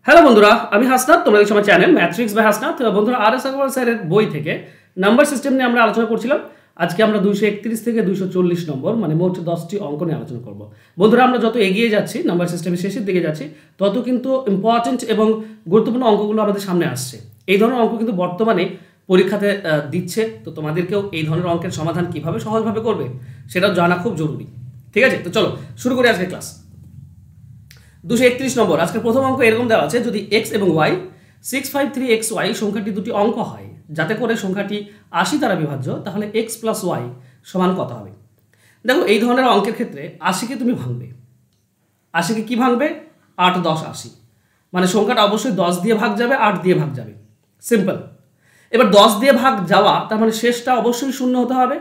Hello বন্ধুরা, আমি হাসনাত। তোমরা দেখছো আমার চ্যানেল ম্যাথ্রিক্স বাই হাসনাত। বন্ধুরা, আর এস আগরওয়াল স্যারের বই থেকে নাম্বার সিস্টেম নিয়ে আমরা আলোচনা করছিলাম। আজকে আমরা 231 থেকে 240 নম্বর মানে মোট 10টি অঙ্ক নিয়ে আলোচনা করব। বন্ধুরা, আমরা যত এগিয়ে যাচ্ছি, নাম্বার সিস্টেমের শেষের দিকে যাচ্ছি, তত কিন্তু ইম্পর্টেন্ট এবং গুরুত্বপূর্ণ অঙ্কগুলো আমাদের সামনে আসছে। এই ধরনের অঙ্ক কিন্তু বর্তমানে পরীক্ষাতে দিচ্ছে। তো তোমাদেরকেও এই ধরনের অঙ্কের সমাধান কিভাবে সহজভাবে করবে সেটাও জানা খুব জরুরি। ঠিক আছে, তো চলো শুরু করি আজকের ক্লাস। 231 নম্বর আজকের প্রথম অঙ্ক এরকম দেওয়া আছে, যদি এক্স এবং ওয়াই 653xy সংখ্যাটি দুটি অঙ্ক হয়, যাতে করে সংখ্যাটি 80 দ্বারা বিভাজ্য, তাহলে x প্লাস ওয়াই সমান কত হবে? দেখো, এই ধরনের অঙ্কের ক্ষেত্রে 80কে তুমি ভাঙবে। 80কে কি ভাঙবে? 8, 10, 80, মানে সংখ্যাটা অবশ্যই 10 দিয়ে ভাগ যাবে, 8 দিয়ে ভাগ যাবে। সিম্পল। এবার 10 দিয়ে ভাগ যাওয়া, তার মানে শেষটা অবশ্যই শূন্য হতে হবে,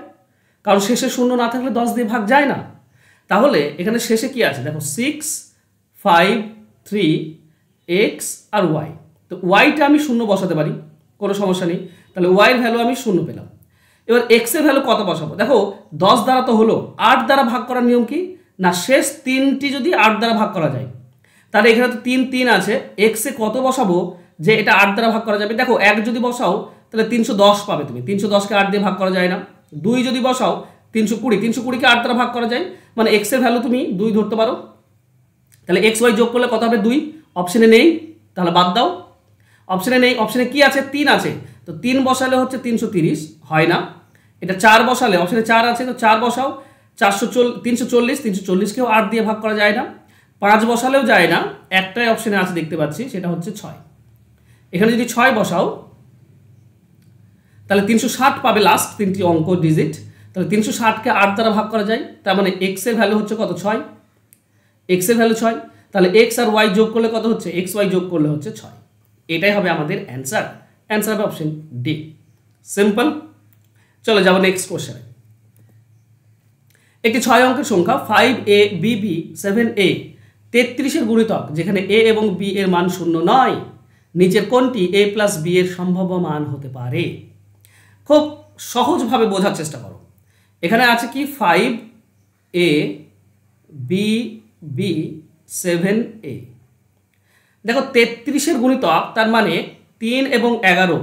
কারণ শেষে শূন্য না থাকলে 10 দিয়ে ভাগ যায় না। তাহলে এখানে শেষে কি আছে দেখো, 6, 5, 3, x আর y। তো ওয়াইটা আমি শূন্য বসাতে পারি, কোনো সমস্যা নেই। তাহলে ওয়াইয়ের ভ্যালু আমি শূন্য পেলাম। এবার এক্স এর ভ্যালু কত বসাবো? দেখো, 10 দ্বারা তো হলো, 8 দ্বারা ভাগ করার নিয়ম কি না, শেষ 3টি যদি 8 দ্বারা ভাগ করা যায়, তাহলে এখানে তো 3, 3 আছে। এক্সে কত বসাবো যে এটা 8 দ্বারা ভাগ করা যাবে? দেখো, 1 যদি বসাও তাহলে 310 পাবে তুমি। 310কে 8 দিয়ে ভাগ করা যায় না। 2 যদি বসাও 320, 320কে 8 দ্বারা ভাগ করা যায়, মানে এক্স এর ভ্যালু তুমি 2 ধরতে পারো। তাহলে এক্স ওয়াই যোগ করলে কত হবে? 2। অপশনে নেই, তাহলে বাদ দাও। অপশনে নেই, অপশনে কি আছে? 3 আছে। তো 3 বসালে হচ্ছে 330, হয় না। এটা 4 বসালে, অপশনে 4 আছে, তো 4 বসাও। 340, 340কেও 8 দিয়ে ভাগ করা যায় না। 5 বসালেও যায় না। একটাই অপশনে আছে দেখতে পাচ্ছি, সেটা হচ্ছে 6। এখানে যদি 6 বসাও তাহলে 360 পাবে, লাস্ট 3টি অঙ্ক ডিজিট। তাহলে 360কে 8 দ্বারা ভাগ করা যায়, তার মানে এক্স এর ভ্যালু হচ্ছে কত? 6। এক্স এর ভ্যালু 6। তাহলে এক্স আর ওয়াই যোগ করলে কত হচ্ছে? এক্স ওয়াই যোগ করলে হচ্ছে 6। এটাই হবে আমাদের অ্যান্সার। অ্যান্সার হবে অপশন ডি। সিম্পল। চলো যাবো নেক্সট কোশ্চেনে। একটি 6 অঙ্কের সংখ্যা 5ab 7a 33-এর গুণিতক, যেখানে a এবং b এর মান শূন্য নয়, নিচের কোনটি a প্লাস b এর সম্ভাব্য মান হতে পারে? খুব সহজভাবে বোঝার চেষ্টা করো। এখানে আছে কি 5a b 7a। দেখো, 33-এর গুণিতক, তার মানে 3 এবং 11,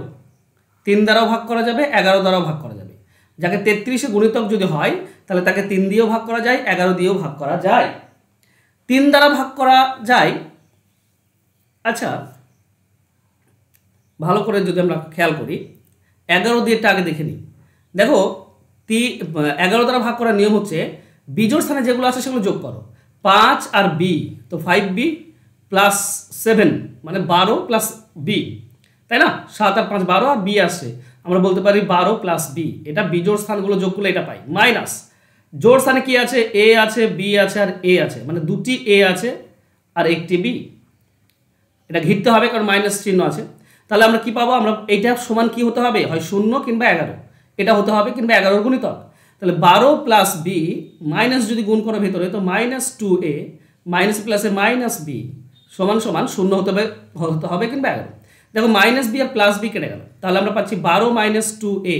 3 দ্বারাও ভাগ করা যাবে, 11 দ্বারাও ভাগ করা যাবে। যাকে 33-এর গুণিতক যদি হয়, তাহলে তাকে 3 দিয়েও ভাগ করা যায়, 11 দিয়েও ভাগ করা যায়। 3 দ্বারা ভাগ করা যায়। আচ্ছা, ভালো করে যদি আমরা খেয়াল করি, 11 দিয়েটা আগে দেখে নিই। দেখো, 11 দ্বারা ভাগ করার নিয়ম হচ্ছে, বিজোড় স্থানে যেগুলো আছে সেগুলো যোগ করো। 5 আর b, তো 5b প্লাস 7 মানে 12 প্লাস b, তাই না? 7 আর 5 12, আর b আসছে, আমরা বলতে পারি 12 প্লাস b। এটা বিজোড় স্থানগুলো যোগ করলে এটা পাই। মাইনাস জোড় স্থানে কি আছে? a আছে, b আছে আর a আছে, মানে দুটি a আছে আর একটি b। এটা ঘিরতে হবে কারণ মাইনাস চিহ্ন আছে। তাহলে আমরা কি পাবো? আমরা এইটা সমান কি হতে হবে? হয় 0 কিংবা 11, এটা হতে হবে, কিংবা 11 গুণিতক। তাহলে 12 প্লাস b মাইনাস যদি গুণ করো ভেতরে, তো মাইনাস 2a মাইনাস প্লাসে মাইনাস b সমান সমান 0 হতে হবে কিংবা 11। দেখো, মাইনাস b আর প্লাস b কেটে গেল, তাহলে আমরা পাচ্ছি 12 মাইনাস 2a।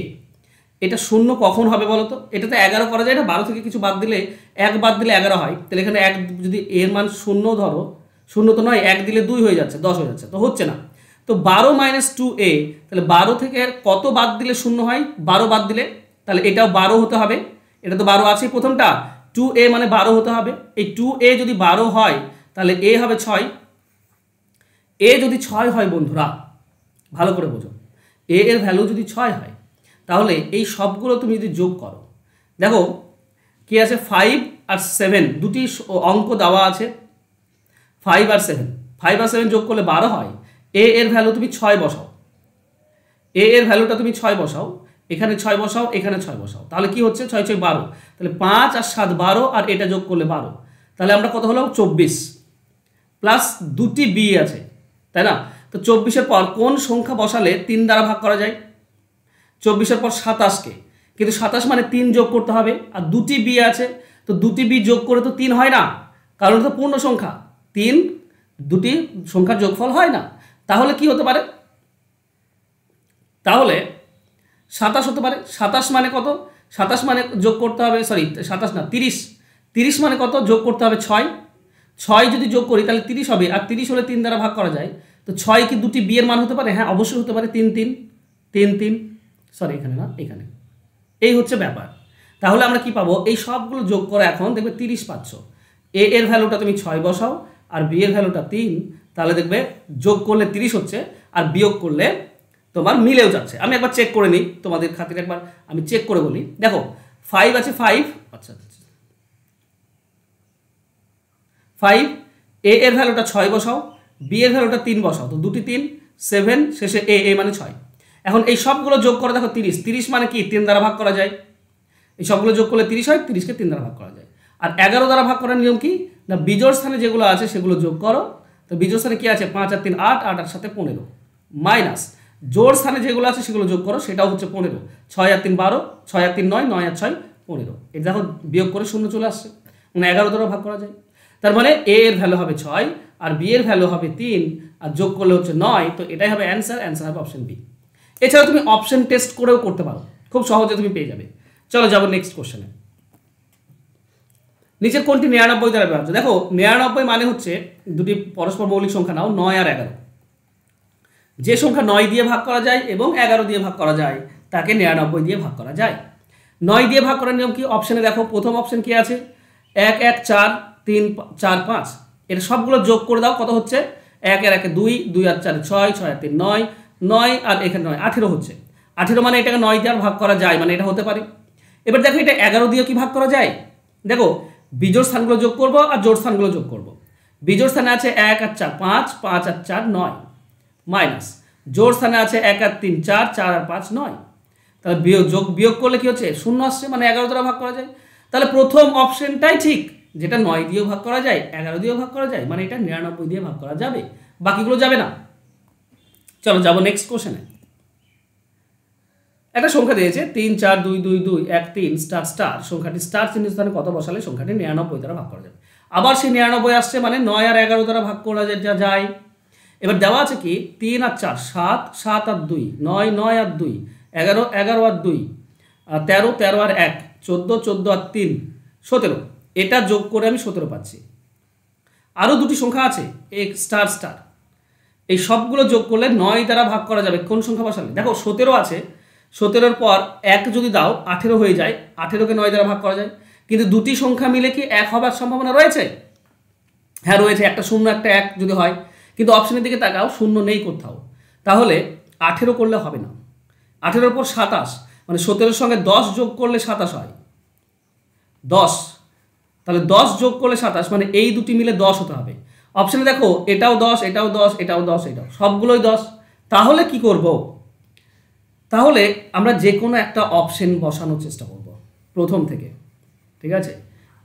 এটা 0 কখন হবে বলো তো? এটা তো 11 করা যায় না, 12 থেকে কিছু বাদ দিলে, 1 বাদ দিলে 11 হয়। তাহলে এখানে 1 যদি এর মান 0 ধরো, 0 তো নয়, 1 দিলে 2 হয়ে যাচ্ছে, 10 হয়ে যাচ্ছে, তো হচ্ছে না। তো 12 মাইনাস 2a, তাহলে 12 থেকে কত বাদ দিলে 0 হয়? 12 বাদ দিলে, তাহলে এটাও 12 হতে হবে। এটা তো 12 আছে প্রথমটা, 2a মানে 12 হতে হবে। এই 2a যদি 12 হয়, তাহলে a হবে 6। a যদি 6 হয় বন্ধুরা, ভালো করে বোঝো, a এর ভ্যালু যদি 6 হয়, তাহলে এই সবগুলো তুমি যদি যোগ করো, দেখো কি আছে, 5 আর 7 দুটি অঙ্ক দেওয়া আছে। 5 আর 7 যোগ করলে 12 হয়। a এর ভ্যালু তুমি 6 বসাও, a এর ভ্যালুটা তুমি 6 বসাও, এখানে 6 বসাও, এখানে 6 বসাও, তাহলে কি হচ্ছে? 6 6 12, তাহলে 5 আর 7 12, আর এটা যোগ করলে 12, তাহলে আমরা কত হলো? 24 প্লাস দুটি b আছে, তাই না? তো 24-এর পর কোন সংখ্যা বসালে 3 দ্বারা ভাগ করা যায়? 24-এর পর 27কে, কিন্তু 27 মানে 3 যোগ করতে হবে, আর দুটি b আছে, তো দুটি b যোগ করে তো 3 হয় না, কারণ এটা পূর্ণ সংখ্যা। 3 দুটি সংখ্যার যোগফল হয় না। তাহলে কি হতে পারে? তাহলে 27 হতে পারে। 27 মানে কত? 27 মানে যোগ করতে হবে, সরি 27 না, 30। 30 মানে কত? যোগ করতে হবে 6। 6 যদি যোগ করি তাহলে 30 হবে, আর 30 হলে 3 দ্বারা ভাগ করা যায়। তো 6 কি দুটি বি এর মান হতে পারে? হ্যাঁ অবশ্যই হতে পারে। 3 3 3 3, সরি এখানে না, এখানে। এই হচ্ছে ব্যাপার। তাহলে আমরা কি পাবো? এই সবগুলো যোগ করে এখন দেখবে 30 পাচ্ছ। এ এর ভ্যালুটা তুমি 6 বসাও আর বি এর ভ্যালুটা 3, তাহলে দেখবে যোগ করলে 30 হচ্ছে আর বিয়োগ করলে তোমার মিলেও যাচ্ছে। আমি একবার চেক করে নিই তোমাদের খাতিরে, একবার আমি চেক করে বলি। দেখো 5 আছে, 5, আচ্ছা 5, এ এর ভ্যালুটা 6 বসাও, বি এর ভ্যালুটা 3 বসাও, তো দুটি 3, 7, শেষে এ মানে 6। এখন এই সবগুলো যোগ করে দেখো 30, 30 মানে কি 3 দ্বারা ভাগ করা যায়। এই সবগুলো যোগ করলে 30 হয়, 30কে 3 দ্বারা ভাগ করা যায়। আর 11 দ্বারা ভাগ করার নিয়ম কি? না বিজোড় স্থানে যেগুলো আছে সেগুলো যোগ করো। তো বিজোড় স্থানে কি আছে? 5 আর 3 8, 8 আর সাথে 15, মাইনাস জোড় স্থানে যেগুলো আছে সেগুলো যোগ করো, সেটাও হচ্ছে 15, 6 আর 3 12, 6 আর 3 9, 9 আর 6 15। এটা দেখো বিয়োগ করে শূন্য চলে আসছে, মানে 11 দ্বারা ভাগ করা যায়। তার মানে এ এর ভ্যালু হবে 6 আর বি এর ভ্যালু হবে 3 আর যোগ করলে হচ্ছে 9, তো এটাই হবে অ্যান্সার। অ্যান্সার হবে অপশন বি। এছাড়াও তুমি অপশন টেস্ট করেও করতে পারো, খুব সহজে তুমি পেয়ে যাবে। চলো যাবো নেক্সট কোশ্চেনে। নিচের কোনটি 99 দ্বারা বিভাজ্য? দেখো 99 মানে হচ্ছে দুটি পরস্পর মৌলিক সংখ্যা নাও, 9 আর 11। যে সংখ্যা 9 দিয়ে ভাগ করা যায় এবং 11 দিয়ে ভাগ করা যায় তাকে 99 দিয়ে ভাগ করা যায়। 9 দিয়ে ভাগ করার নিয়ম কি? অপশনে দেখো, প্রথম অপশন কি আছে? 1 1 4 3 4 5, এর সবগুলো যোগ করে দাও, কত হচ্ছে? 1 আর 1 2, 2 আর 4 6, 6 আর 3 9, 9 আর এখানে 9 18 হচ্ছে। 18 মানে এটাকে 9 দিয়ে ভাগ করা যায়, মানে এটা হতে পারে। এবার দেখো এটা 11 দিয়ে কি ভাগ করা যায়? দেখো বিজোড় স্থানগুলো যোগ করব আর জোড় স্থানগুলো যোগ করব। বিজোড় স্থানে আছে 1 আর 4 5, 5 আর 4 9, মাইনাস জোড় স্থানে আছে 1 আর 3 4, 4 আর 5 9। তাহলে বিয়োগ করলে কি হচ্ছে? 0 আসছে, মানে 11 দ্বারা ভাগ করা যায়। তাহলে প্রথম অপশনটাই ঠিক, যেটা 9 দিয়েও ভাগ করা যায়, 11 দিয়েও ভাগ করা যায়, মানে এটা 99 দিয়ে ভাগ করা যাবে, বাকিগুলো যাবে না। চলো যাবো নেক্সট কোশ্চেনে। একটা সংখ্যা দিয়েছে 3 4 2 2 2 1 3 স্টার স্টার, সংখ্যাটি স্টার চিহ্ন স্থানে কত বসালে সংখ্যাটি 99 দ্বারা ভাগ করা যাবে? আবার সেই 99 আসছে, মানে 9 আর 11 দ্বারা ভাগ করা যায়। এবার দেওয়া আছে কি 3 আর 4 7, 7 আর 2 9, 9 আর 2 11, 11 আর 2 13, 13 আর 1 14, 14 আর 3 17, এটা যোগ করে আমি 17 পাচ্ছি। আরও দুটি সংখ্যা আছে এক স্টার স্টার, এই সবগুলো যোগ করলে 9 দ্বারা ভাগ করা যাবে কোন সংখ্যা বসালে? দেখো 17 আছে, 17-এর পর 1 যদি দাও 18 হয়ে যায়, 18কে 9 দ্বারা ভাগ করা যায়। কিন্তু দুটি সংখ্যা মিলে কি 1 হবার সম্ভাবনা রয়েছে? হ্যাঁ রয়েছে, একটা 0 একটা 1 যদি হয়। কিন্তু অপশনের দিকে তাকাও, 0 নেই কোথাও, তাহলে 18 করলে হবে না। 18-এর পর 27, মানে 17-এর সঙ্গে 10 যোগ করলে 27 হয়, 10, তাহলে 10 যোগ করলে 27, মানে এই দুটি মিলে 10 হতে হবে। অপশনে দেখো এটাও 10, এটাও 10, এটাও 10, এটাও সবগুলোই 10। তাহলে কি করব? তাহলে আমরা যে কোনো একটা অপশন বসানোর চেষ্টা করব প্রথম থেকে, ঠিক আছে?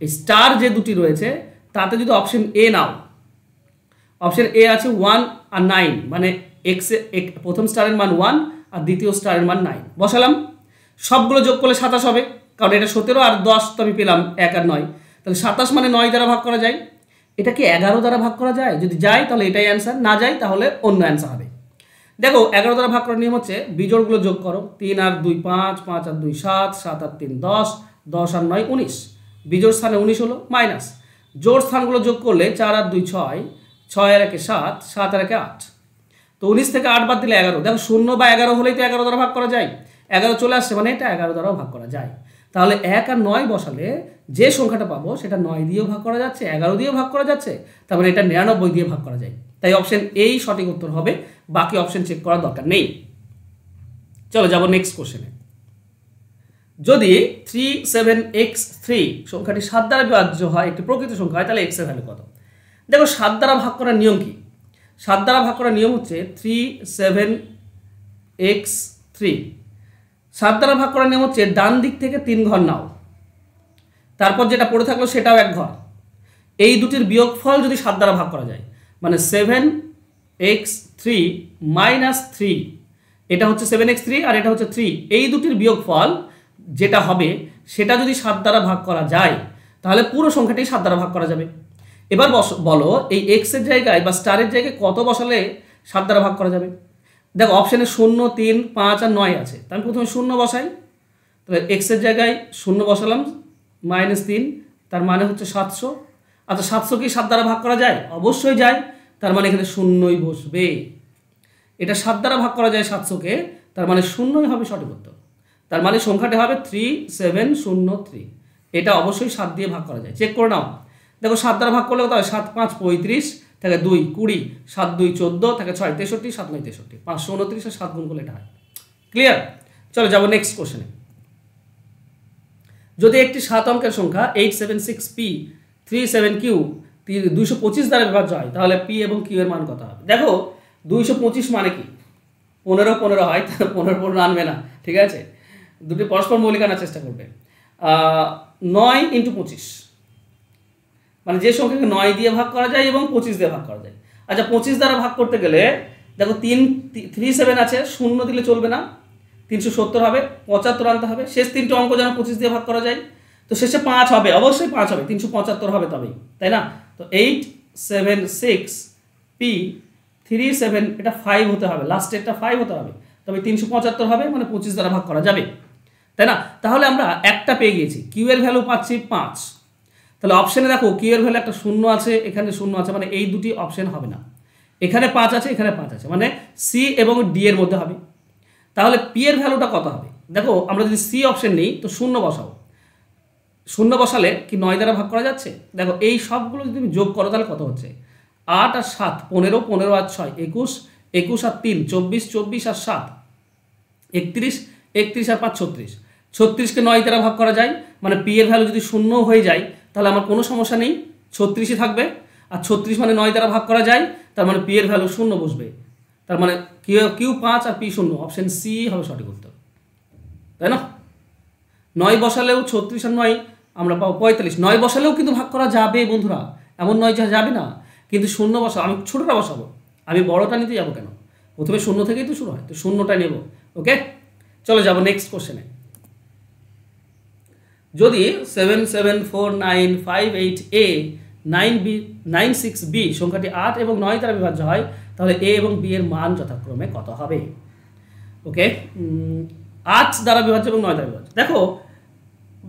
এই স্টার যে দুটি রয়েছে তাতে যদি option A now, option A আছে 1 আর 9, মানে এক্স প্রথম স্টারের মান 1 আর দ্বিতীয় স্টারের মান 9 বসালাম। সবগুলো যোগ করলে 27 হবে, কারণ এটা 17 আর 10 তো আমি পেলাম 1 আর 9, তাহলে 27 মানে 9 দ্বারা ভাগ করা যায়। এটা কি 11 দ্বারা ভাগ করা যায়? যদি যায় তাহলে এটাই অ্যান্সার, না যায় তাহলে অন্য অ্যান্সার হবে। দেখো 11 দ্বারা ভাগ করার নিয়ম হচ্ছে বিজোড়গুলো যোগ করো, 3 আর 2 5, 5 আর 2 7, 7 আর 3 10, 10 আর 9 19, বিজোড় স্থানে 19 হলো, মাইনাস জোড় স্থানগুলো যোগ করলে 4 আর 2 6, 6 আর 1 7, 7 আর 1 8, তো 19 থেকে 8 বাদ দিলে 11। দেখো 0 বা 11 হলেই তো 11 দ্বারা ভাগ করা যায়, 11 চলে আসছে, মানে এটা 11 দ্বারাও ভাগ করা যায়। তাহলে 1 আর 9 বসালে যে সংখ্যাটা পাবো সেটা 9 দিয়েও ভাগ করা যাচ্ছে, 11 দিয়েও ভাগ করা যাচ্ছে, তারপরে এটা 99 দিয়ে ভাগ করা যায়। তাই অপশন এই সঠিক উত্তর হবে, বাকি অপশন চেক করার দরকার নেই। চলো যাবো নেক্সট কোশ্চেনে। যদি 37x3 সংখ্যাটি 7 দ্বারা বিভাজ্য হয়, একটি প্রকৃত সংখ্যা হয়, তাহলে x এর ভ্যালু কত? দেখো 7 দ্বারা ভাগ করার নিয়ম কি? 7 দ্বারা ভাগ করার নিয়ম হচ্ছে 37x3, 7 দ্বারা ভাগ করার নিয়ম হচ্ছে ডান দিক থেকে 3 ঘর নাও, তারপর যেটা পড়ে থাকলো সেটাও 1 ঘর, এই দুটির বিয়োগফল যদি 7 দ্বারা ভাগ করা যায়, মানে 7x3 মাইনাস 3, এটা হচ্ছে 7x3 আর এটা হচ্ছে 3, এই দুটির বিয়োগফল যেটা হবে সেটা যদি 7 দ্বারা ভাগ করা যায় তাহলে পুরো সংখ্যাটি 7 দ্বারা ভাগ করা যাবে। এবার বলো এই x এর জায়গায় বা স্টারের জায়গায় কত বসালে 7 দ্বারা ভাগ করা যাবে? দেখো অপশানে 0 3 5 আর 9 আছে, তাহলে প্রথমে 0 বসাই, তাহলে x এর জায়গায় 0 বসালাম, -3, তার মানে হচ্ছে 700। আচ্ছা 700 কি 7 দ্বারা ভাগ করা যায়? অবশ্যই যায়, তার মানে এখানে শূন্যই বসবে। এটা 7 দ্বারা ভাগ করা যায় 700-কে, তার মানে শূন্যই হবে সঠিক উত্তর। তার মানে সংখ্যাটি হবে 3703। এটা অবশ্যই 7 দিয়ে ভাগ করা যায়, চেক করে নাও। দেখো 7 দ্বারা ভাগ করলে কত হয়? 7 5 35, থাকে 2 20, 7 2 14, থাকে 6 63, 7 9 63, 529 আর 7 গুণ করলে এটা হয়। ক্লিয়ার? চলো যাবো নেক্সট কোশ্চেনে। যদি একটি 7 অঙ্কের সংখ্যা 876p 37q 225 দ্বারা বিভাজ্য হয়, তাহলে p এবং q এর মান কত হবে? দেখো 225 মানে কি? 15 15 হয়, 15 15 আনবে না, ঠিক আছে? দুটি পরস্পর মৌলিক আনার চেষ্টা করবে। 9 × 25, মানে যে সংখ্যাকে 9 দিয়ে ভাগ করা যায় এবং 25 দিয়ে ভাগ করা যায়। আচ্ছা 25 দ্বারা ভাগ করতে গেলে দেখো 37 আছে, শূন্য দিলে চলবে না, 370 হবে, 75 আনতে হবে। শেষ তিনটে অঙ্ক যেন 25 দিয়ে ভাগ করা যায়, তো শেষে 5 হবে, অবশ্যই 5 হবে, 375 হবে তবেই, তাই না? তো 876p 37, এটা 5 হতে হবে, লাস্টেরটা 5 হতে হবে, তবে 375 হবে, মানে 25 দ্বারা ভাগ করা যাবে, তাই না? তাহলে আমরা একটা পেয়ে গিয়েছি, কিউ এর ভ্যালু পাচ্ছি 5। তাহলে অপশনে দেখো কিউ এর ভ্যালু একটা শূন্য আছে, এখানে শূন্য আছে, মানে এই দুটি অপশন হবে না। এখানে 5 আছে, এখানে 5 আছে, মানে সি এবং ডি এর মধ্যে হবে। তাহলে পি এর ভ্যালুটা কত হবে? দেখো আমরা যদি সি অপশন নিই তো শূন্য বসাও, শূন্য বসালে কি 9 দ্বারা ভাগ করা যাচ্ছে? দেখো এই সবগুলো যদি তুমি যোগ করো তাহলে কত হচ্ছে? 8 আর 7 15, 15 আর 6 21, 21 আর 3 24, 24 আর 7 31, 31 আর 5 36, 36কে 9 দ্বারা ভাগ করা যায়, মানে পি এর ভ্যালু যদি শূন্য হয়ে যায় তাহলে আমার কোনো সমস্যা নেই, 36ই থাকবে। আর 36 মানে 9 দ্বারা ভাগ করা যায়, তার মানে পি এর ভ্যালু শূন্য বসবে, তার মানে কিউ 5 আর পি শূন্য, অপশন সি হবে সঠিক উত্তর, তাই না? 9 বসালেও 36 আর 9 আমরা পাবো 45, 9 বসালেও কিন্তু ভাগ করা যাবে বন্ধুরা, এমন নয় যে যাবে না, কিন্তু শূন্য বসাবো, আমি ছোটোটা বসাবো, আমি বড়টা নিতে যাবো কেন? প্রথমে শূন্য থেকেই তো শুরু হয়, তো শূন্যটা নেব। ওকে, চলো যাবো নেক্সট কোশ্চেনে। যদি 774958a 96b সংখ্যাটি 8 এবং 9 দ্বারা বিভাজ্য হয়, তাহলে a এবং b এর মান যথাক্রমে কত হবে? ওকে, 8 দ্বারা বিভাজ্য এবং 9 দ্বারা বিভাজ্য। দেখো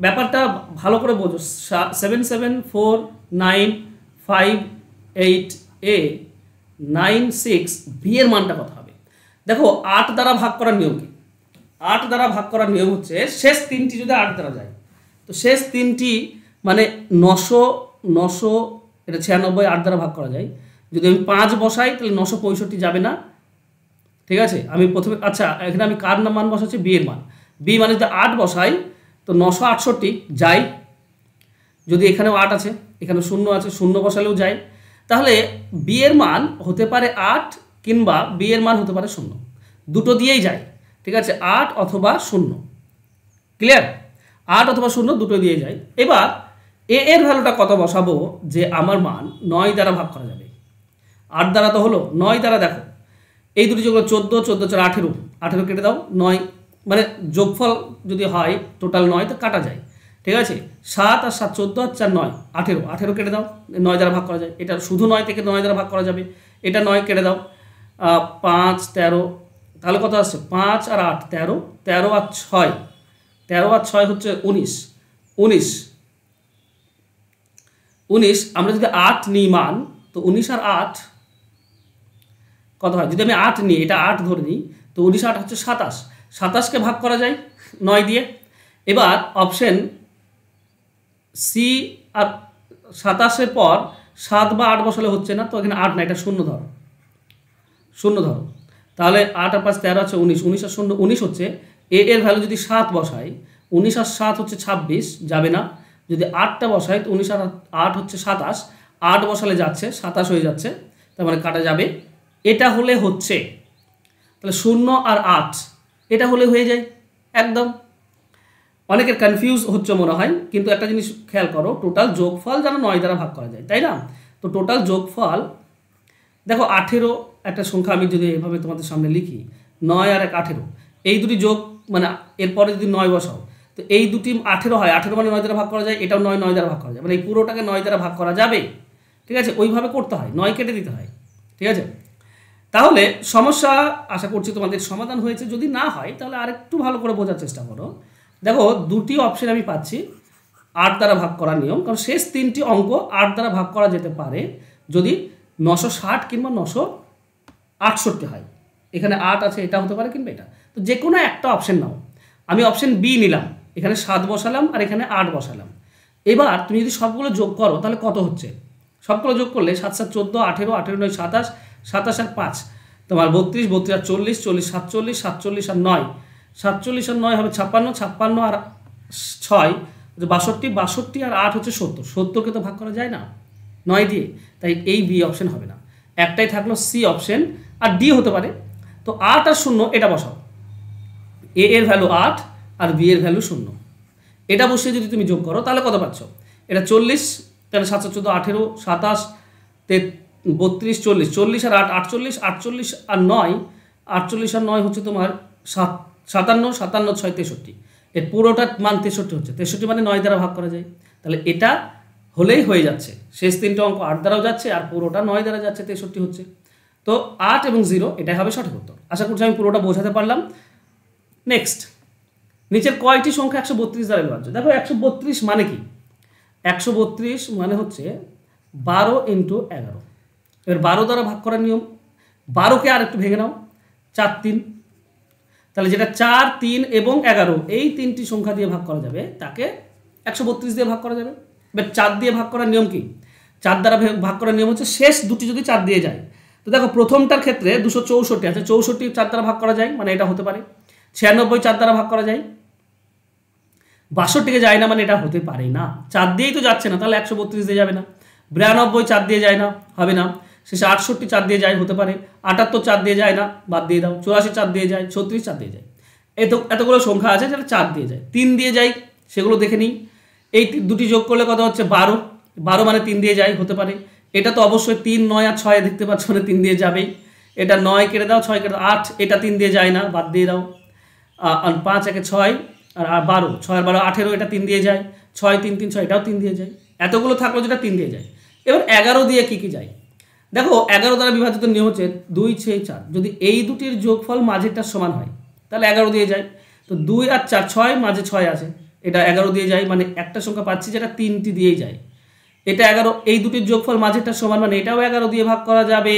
ব্যাপারটা ভালো করে বোঝো, 774958a 96b এর মানটা কত হবে? দেখো 8 দ্বারা ভাগ করার নিয়ম কি? 8 দ্বারা ভাগ করার নিয়ম হচ্ছে শেষ তিনটি যদি 8 দ্বারা যায়, তো শেষ তিনটি মানে 900, 900, এটা 96, 8 দ্বারা ভাগ করা যায়। যদি আমি 5 বসাই তাহলে 965 যাবে না, ঠিক আছে? আমি প্রথমে, আচ্ছা এখানে আমি কার মান বসাচ্ছি? বি এর মান। বি মানে যদি 8 বসাই তো 968 যায়, যদি এখানেও 8 আছে, এখানে শূন্য আছে, শূন্য বসালেও যায়। তাহলে বি এর মান হতে পারে 8 কিংবা বি এর মান হতে পারে 0, দুটো দিয়েই যায়, ঠিক আছে? 8 অথবা 0, ক্লিয়ার? 8 অথবা 0 দুটো দিয়ে যায়। এবার এ এর ভ্যালুটা কত বসাবো যে আমার মান 9 দ্বারা ভাগ করা যাবে? 8 দ্বারা তো হলো, 9 দ্বারা দেখো এই দুটি যোগ 14, 14 4 18, 18 কেটে দাও, 9 মানে যোগফল যদি হয় টোটাল 9 তো কাটা যায়, ঠিক আছে? 7 আর 7 14 আর 4 9 18, 18 কেটে দাও, 9 দ্বারা ভাগ করা যায়। এটা শুধু 9 থেকে 9 দ্বারা ভাগ করা যাবে, এটা 9 কেটে দাও, 5 13, তাহলে কত আসছে? 5 আর 8 13, 13 আর 6, 13 আর 6 হচ্ছে 19, 19, 19। আমরা যদি 8 নিই মান, তো 19 আর 8 কত হয়? যদি আমি 8 নিই, এটা 8 ধরে নিই, তো 19 8 হচ্ছে 27, 27কে ভাগ করা যায় 9 দিয়ে। এবার অপশন সি, আর 27-এর পর 7 বা 8 বসালে হচ্ছে না, তো এখানে 8 না, এটা 0 ধরো, 0 ধরো। তাহলে 8 আর 5 13 আছে 19, 19 আর 0 19 হচ্ছে। এ এর ভ্যালু যদি 7 বসাই, 19 আর 7 হচ্ছে 26, যাবে না। যদি 8টা বসাই তো 19 আর 8 হচ্ছে 27, 8 বসালে যাচ্ছে, 27 হয়ে যাচ্ছে, তার মানে কাটা যাবে। এটা হলে হচ্ছে, তাহলে 0 আর 8 এটা হলে হয়ে যায় একদম। অনেকের কনফিউজ হচ্ছে মনে হয়, কিন্তু একটা জিনিস খেয়াল করো, টোটাল যোগফল যেন 9 দ্বারা ভাগ করা যায়, তাই না? তো টোটাল যোগফল দেখো 18 একটা সংখ্যা, আমি যদি এভাবে তোমাদের সামনে লিখি 9 আর 1 18, এই দুটি যোগ মানে এরপরে যদি 9 বসাও তো এই দুটি 18 হয়, 18 মানে 9 দ্বারা ভাগ করা যায়, এটাও 9 9 দ্বারা ভাগ করা যায়, মানে এই পুরোটাকে 9 দ্বারা ভাগ করা যাবে, ঠিক আছে? ওইভাবে করতে হয়, 9 কেটে দিতে হয়, ঠিক আছে? তাহলে সমস্যা আশা করছি তোমাদের সমাধান হয়েছে। যদি না হয় তাহলে আরেকটু ভালো করে বোঝার চেষ্টা করো। দেখো দুটি অপশন আমি পাচ্ছি 8 দ্বারা ভাগ করার নিয়ম, কারণ শেষ তিনটি অঙ্ক 8 দ্বারা ভাগ করা যেতে পারে যদি 960 কিংবা 968 হয়। এখানে 8 আছে, এটা হতে পারে কিংবা এটা। তো যে কোনো একটা অপশন নাও। আমি অপশন বি নিলাম, এখানে 7 বসালাম আর এখানে 8 বসালাম। এবার তুমি যদি সবগুলো যোগ করো তাহলে কত হচ্ছে? সবগুলো যোগ করলে 7 7 14, 18, 18 9 27, 27 আর 5 তোমার 32, 32 আর 40, 40 47, 47 আর 9, 47 আর 9 হবে 56, 56 আর 6 62, 62 আর 8 হচ্ছে 70, 70কে তো ভাগ করা যায় না 9 দিয়ে, তাই এই বি অপশন হবে না। একটাই থাকলো সি অপশন, আর ডি হতে পারে। তো 8 আর 0 এটা বসাও, এ এর ভ্যালু 8 আর বি এর ভ্যালু 0, এটা বসিয়ে যদি তুমি যোগ করো তাহলে কত পাচ্ছ? এটা 40, তাহলে 7 14 18 27 32 40, 40 আর 8 48, 48 আর 9, 48 আর 9 হচ্ছে তোমার 57, 57 6 63, এর পুরোটার মান 63 হচ্ছে। 63 মানে 9 দ্বারা ভাগ করা যায়, তাহলে এটা হলেই হয়ে যাচ্ছে। শেষ তিনটে অঙ্ক 8 দ্বারাও যাচ্ছে আর পুরোটা 9 দ্বারা যাচ্ছে, 63 হচ্ছে। তো 8 এবং 0 এটাই হবে সঠিক উত্তর। আশা করছি আমি পুরোটা বোঝাতে পারলাম। নেক্সট, নিচের কয়টি সংখ্যা 132 দ্বারা বিভাজ্য? দেখো 132 মানে কি? 132 মানে হচ্ছে 12 × 11। এবার 12 দ্বারা ভাগ করার নিয়ম, 12কে আর একটু ভেঙে নাও, 4 3, তাহলে যেটা 4 3 এবং 11 এই তিনটি সংখ্যা দিয়ে ভাগ করা যাবে তাকে 132 দিয়ে ভাগ করা যাবে। এবার 4 দিয়ে ভাগ করার নিয়ম কি? 4 দ্বারা ভাগ করার নিয়ম হচ্ছে শেষ দুটি যদি 4 দিয়ে যায়। তো দেখো প্রথমটার ক্ষেত্রে 264 আছে, 64 4 দ্বারা ভাগ করা যায়, মানে এটা হতে পারে। 96 4 দ্বারা ভাগ করা যায়, 62কে যায় না, মানে এটা হতে পারে না। 4 দিয়েই তো যাচ্ছে না, তাহলে 132 দিয়ে যাবে না। 92 4 দিয়ে যায় না, হবে না। শেষে 68 4 দিয়ে যায়, হতে পারে। 78 4 দিয়ে যায় না, বাদ দিয়ে দাও। 84 4 দিয়ে যায়, 36 4 দিয়ে যায়। এতগুলো সংখ্যা আছে যেটা 4 দিয়ে যায়। 3 দিয়ে যায়, সেগুলো দেখে নিই। এই দুটি যোগ করলে কত হচ্ছে? 12, 12 মানে 3 দিয়ে যায়, হতে পারে। এটা তো অবশ্যই 3 9 আর 6 দেখতে পাচ্ছ, মানে 3 দিয়ে যাবেই। এটা 9 কেটে দাও, 6 কেটে দাও, 8, এটা 3 দিয়ে যায় না, বাদ দিয়ে দাও। আর 5 1 6 আর 12, 6 আর 12 18, এটা 3 দিয়ে যায়। 6 3 3 6, এটাও 3 দিয়ে যায়। এতগুলো থাকলো যেটা 3 দিয়ে যায়। এবার 11 দিয়ে কি যায়? দেখো 11 দ্বারা বিভাজিত নিয়ম হচ্ছে 2 6 4, যদি এই দুটির যোগফল মাঝেরটার সমান হয় তাহলে 11 দিয়ে যায়। তো 2 আর 4 6, মাঝে 6 আছে, এটা 11 দিয়ে যায়, মানে একটা সংখ্যা পাচ্ছি যেটা 3টি দিয়েই যায়। এটা 11, এই দুটির যোগফল মাঝেরটার সমান, মানে এটাও 11 দিয়ে ভাগ করা যাবে,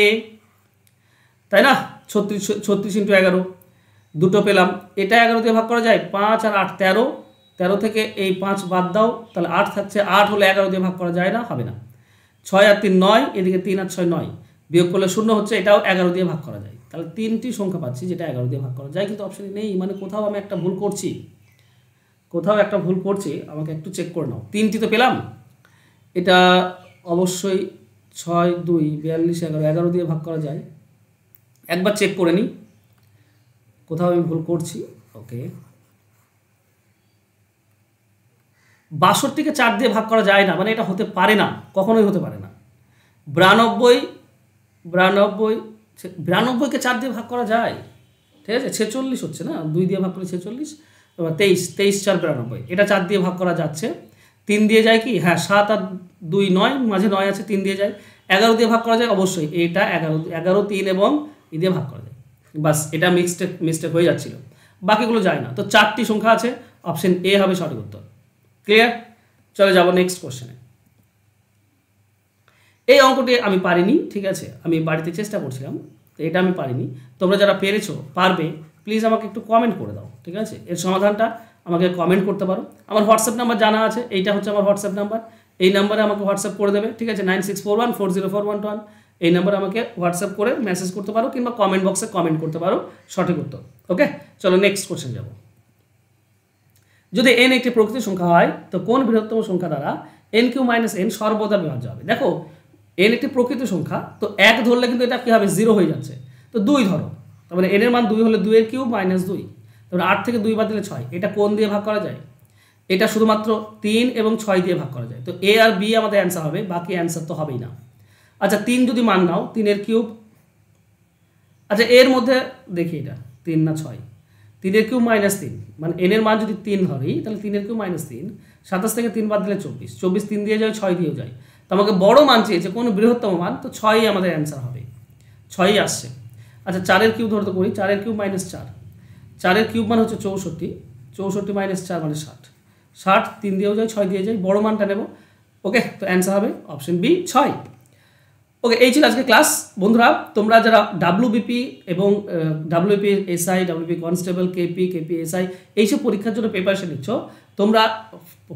তাই না? 36 × 11 দুটো পেলাম। এটা 11 দিয়ে ভাগ করা যায়। 5 আর 8 13, 13 থেকে এই 5 বাদ দাও, তাহলে 8 থাকছে। 8 হলে 11 দিয়ে ভাগ করা যায় না, হবে না। 6 আর 3 9, এদিকে 3 আর 6 9, বিয়োগ করলে 0 হচ্ছে, এটাও 11 দিয়ে ভাগ করা যায়। তাহলে 3টি সংখ্যা পাচ্ছি যেটা 11 দিয়ে ভাগ করা যায়, কিন্তু অপশনে নেই, মানে কোথাও আমি একটা ভুল করছি, আমাকে একটু চেক করে নাও। 3টি তো পেলাম, এটা অবশ্যই 6 2 42 11, 11 দিয়ে ভাগ করা যায়। একবার চেক করে নিই কোথাও আমি ভুল করছি। ওকে, 62কে 4 দিয়ে ভাগ করা যায় না, মানে এটা হতে পারে না, কখনোই হতে পারে না। 92কে 4 দিয়ে ভাগ করা যায়, ঠিক আছে। 46 হচ্ছে না, 2 দিয়ে ভাগ করলে 46, এবার 23 4 92, এটা 4 দিয়ে ভাগ করা যাচ্ছে। 3 দিয়ে যায় কি? হ্যাঁ, 7 আর 2 9, মাঝে 9 আছে, 3 দিয়ে যায়। 11 দিয়ে ভাগ করা যায় অবশ্যই, এটা 11 3 এবং ই দিয়ে ভাগ করা যায়। বাস, এটা মিস্টেক হয়ে যাচ্ছিল, বাকিগুলো যায় না। তো 4টি সংখ্যা আছে, অপশন এ হবে সঠিক উত্তর। ক্লিয়ার? চলে যাব নেক্সট কোশ্চেনে। এই অঙ্কটি আমি পারিনি, ঠিক আছে, আমি বাড়িতে চেষ্টা করছিলাম, তো এটা আমি পারিনি। তোমরা যারা পেরেছো, পারবে, প্লিজ আমাকে একটু কমেন্ট করে দাও, ঠিক আছে। এর সমাধানটা আমাকে কমেন্ট করতে পারো। আমার হোয়াটসঅ্যাপ নাম্বার জানা আছে, এইটা হচ্ছে আমার হোয়াটসঅ্যাপ নাম্বার। এই নাম্বারে আমাকে হোয়াটসঅ্যাপ করে দেবে, ঠিক আছে। 9641404121, এই নাম্বারে আমাকে হোয়াটসঅ্যাপ করে মেসেজ করতে পারো, কিংবা কমেন্ট বক্সে কমেন্ট করতে পারো সঠিক উত্তর। ওকে, চলো নেক্সট কোশ্চেন যাব। যদি n একটি প্রকৃত সংখ্যা হয়, তো কোন বৃহত্তম সংখ্যা দ্বারা n³ - n সর্বদা বিভাজ্য হবে? দেখো n একটি প্রকৃত সংখ্যা, তো 1 ধরলে কিন্তু এটা কি হবে? 0 হয়ে যাচ্ছে। তো 2 ধরো, তারপরে n এর মান 2 হলে 2 এর কিউব - 2, তারপরে 8 থেকে 2 বাদ দিলে 6, এটা কোন দিয়ে ভাগ করা যায়? এটা শুধুমাত্র 3 এবং 6 দিয়ে ভাগ করা যায়। তো a আর b আমাদের অ্যান্সার হবে, বাকি অ্যান্সার তো হবেই না। আচ্ছা, 3 যদি মান নাও, 3 এর কিউব, আচ্ছা এর মধ্যে দেখি এটা 3 না 6, 3 এর কিউব - 3, মানে n এর মান যদি 3 ধরি, তাহলে 3 এর কিউব - 3, 27 থেকে 3 বাদ দিলে 24, 24 3 দিয়ে যায়, 6 দিয়েও যায়। তো আমাকে বড় মান চেয়েছে, কোন বৃহত্তম মান, তো 6ই আমাদের অ্যান্সার হবে, 6ই আসছে। আচ্ছা 4 এর কিউব ধরতে করি, 4 এর কিউব - 4, 4 এর কিউব মানে হচ্ছে 64, 64 - 4 মানে 60, 60 3 দিয়েও যায়, 6 দিয়ে যায়, বড় মানটা নেব। ওকে, তো অ্যান্সার হবে অপশন বি 6। ওকে, এই ছিল আজকে ক্লাস। বন্ধুরা, তোমরা যারা ডাব্লিউবিপি এবং WP SI, WP constable, KP SI এইসব পরীক্ষার জন্য প্রিপারেশন নিচ্ছ, তোমরা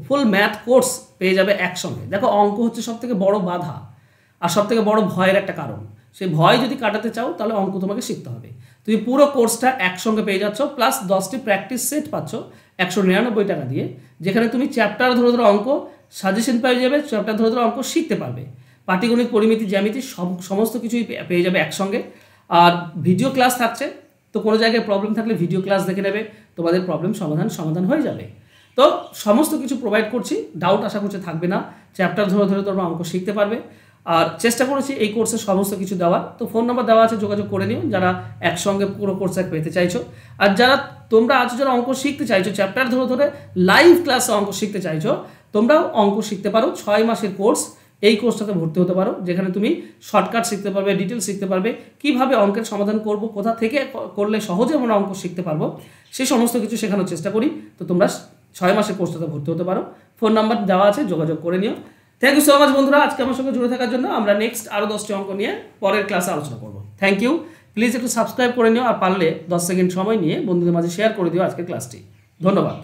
ফুল ম্যাথ কোর্স পেয়ে যাবে একসঙ্গে। দেখো, অঙ্ক হচ্ছে সবথেকে বড় বাধা আর সবথেকে বড় ভয়ের একটা কারণ। সেই ভয় যদি কাটাতে চাও তাহলে অঙ্ক তোমাকে শিখতে হবে। তুমি পুরো কোর্সটা একসঙ্গে পেয়ে যাচ্ছ, প্লাস 10টি প্র্যাকটিস সেট পাচ্ছ 199 টাকা দিয়ে, যেখানে তুমি চ্যাপ্টার ধরে ধরে অঙ্ক সাজেশন পেয়ে যাবে, চ্যাপ্টার ধরে ধরে অঙ্ক শিখতে পারবে। পাটিগণিত, পরিমিতি, জ্যামিতি সমস্ত কিছুই পেয়ে যাবে একসঙ্গে। আর ভিডিও ক্লাস থাকছে, তো কোনো জায়গায় প্রবলেম থাকলে ভিডিও ক্লাস দেখে নেবে, তোমাদের প্রবলেম সমাধান হয়ে যাবে। তো সমস্ত কিছু প্রোভাইড করছি, ডাউট আশা করছি থাকবে না। চ্যাপ্টার ধরে ধরে তোমরা অঙ্ক শিখতে পারবে। আর চেষ্টা করেছি এই কোর্সে সমস্ত কিছু দেওয়ার। তো ফোন নাম্বার দেওয়া আছে, যোগাযোগ করে নিও যারা একসঙ্গে পুরো কোর্স পেতে চাইছো। আর যারা তোমরা আছো যারা অঙ্ক শিখতে চাইছো, চ্যাপ্টার ধরে ধরে লাইভ ক্লাসে অঙ্ক শিখতে চাইছো, তোমরাও অঙ্ক শিখতে পারো। 6 মাসের কোর্স, এই কোর্সটাতে ভর্তি হতে পারো, যেখানে তুমি শর্টকাট শিখতে পারবে, ডিটেলস শিখতে পারবে, কিভাবে অঙ্কের সমাধান করব, কোথা থেকে করলে সহজে আমরা অঙ্ক শিখতে পারবো, সেই সমস্ত কিছু শেখানোর চেষ্টা করি। তো তোমরা 6 মাসের কোর্সটাতে ভর্তি হতে পারো। ফোন নাম্বার দেওয়া আছে, যোগাযোগ করে নিও। থ্যাংক ইউ সো মাচ বন্ধুরা, আজকে আমার সঙ্গে জুড়ে থাকার জন্য। আমরা নেক্সট আরও 10টি অঙ্ক নিয়ে পরের ক্লাসে আলোচনা করবো। Thank you. প্লিজ একটু সাবস্ক্রাইব করে নিও, আর পারলে 10 সেকেন্ড সময় নিয়ে বন্ধুদের মাঝে শেয়ার করে দিও আজকের ক্লাসটি। ধন্যবাদ।